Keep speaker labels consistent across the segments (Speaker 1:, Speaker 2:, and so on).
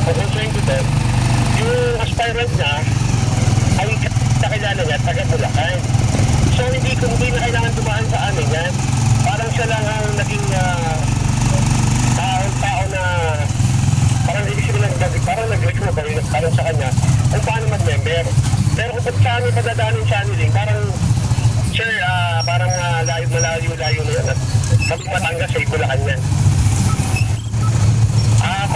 Speaker 1: kukonsuhin ko din, yung aspirant niya ay kakilala niya taga Bulacan. So hindi na kailangan dumaan sa amin yan. Parang siya lang ang naging tao na parang parang nag-recruit parang sa kanya kung paano mag-member. Pero kung sa amin padadaanin channeling, parang sir, parang malayo na yan at kami Batangas ay Bulacan yan.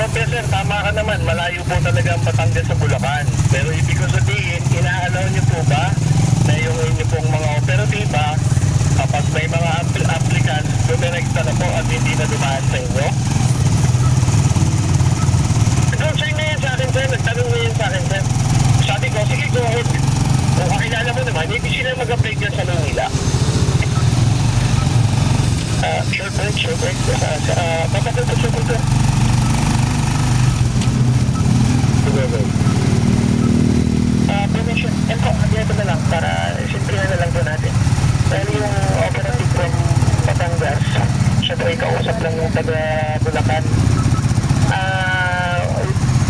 Speaker 1: Sir, tama ka naman, malayo po talaga ang Batangas sa Bulacan. Pero ibig ko sabihin, inaalaw niyo po ba na yung inyo pong mga operatiba kapag may mga applicants, dumirekta na po at hindi na dumaan sa inyo? Nag-concern na yan sa akin, sir. Nagtanong na yan sa akin, sir. Sabi ko, sige, go ahead. Kung kakilala mo naman, hindi sila mag-apply dyan sa Manila. Sure break. Papagod sir. Permission. Yan po, dito na lang para simplihan na lang po natin. Dahil yung operative from Batangas, siya po ay kausap lang yung taga Bulacan.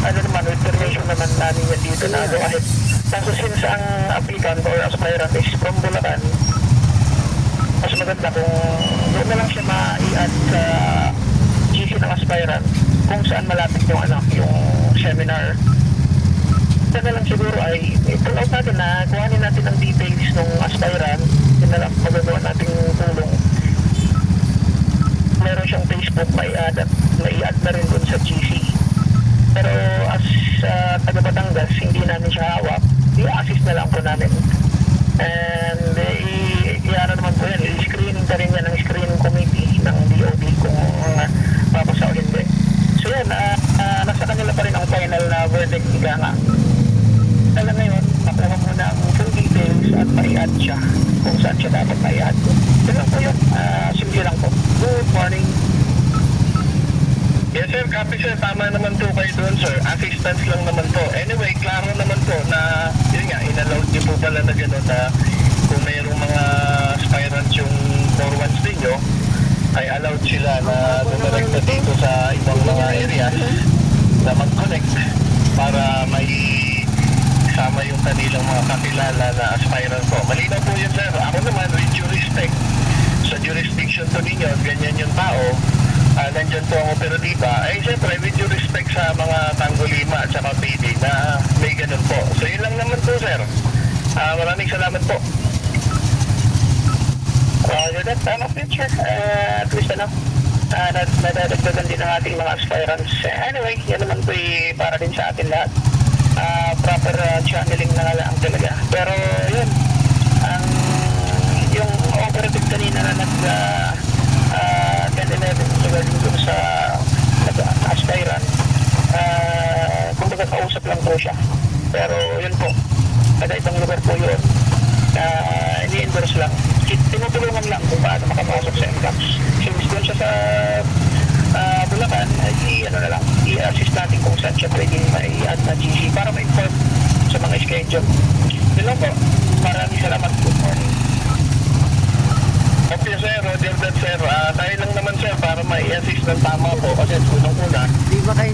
Speaker 1: Ano naman, with permission naman namin yan dito na go ahead. Kaso since ang applicant or aspirant is from Bulacan, mas maganda kung doon na lang siya ma-i-add sa GC ng aspirant kung saan malapit yung yung seminar. Ito na lang siguro ay pull out natin na kuhanin natin ang details ng aspirant. Yun na lang magagawa nating tulong. Meron siyang Facebook, mai-add na rin dun sa GC. Pero as taga Batangas, hindi namin siya hawak. I-assist na lang po namin. And i-ano naman po yan, i-screening pa rin yan ng screening committee ng DOD kung papasa o hindi. So yan, nasa kanila pa rin ang final na verdict ika nga. Alam ngayon, makuha muna ang full details at mai-add siya kung saan siya dapat mai-add. Ito lang po yun, simple lang po. Good morning. Yes sir, copy sir, tama naman po kayo doon sir. Assistance lang naman po. Anyway, klaro naman po na, yun nga, in-allowed niyo po pala na gano'n na kung mayroong mga aspirants yung 4-1s ninyo, ay allowed sila na dumirekta dito sa ibang mga areas na mag-connect para may sama yung kanilang mga kakilala na aspirant po. Malinaw po yun sir. Ako naman, with due respect sa jurisdiction to ninyo, ganyan yung tao, nandyan po ang operatiba, ay siyempre with due respect sa mga Tango Lima at saka PD na may ganun po. So yun lang naman po sir. Maraming salamat po. Roger that, future. At least nadadagdagan din ang ating mga aspirants. Anyway, yan naman po para din sa atin lahat. Proper channeling na lang talaga. Pero yun, yung operative kanina na nag-10-11 regarding dun sa aspirant, kumbaga kausap lang po siya. Pero yun po, kada ibang lugar po yun, ini-endorse lang. Tinutulungan lang kung paano makapasok sa NCAPS. Since doon siya sa Bulacan, i-assist natin kung saan siya pwedeng mai-add na GC para ma-inform sa mga schedule. Yun lang po. Maraming salamat. Good morning. Okay sir, Roger that sir. Tayo lang naman sir para mai-assist ng tama po kasi unang-una.
Speaker 2: Di ba kayo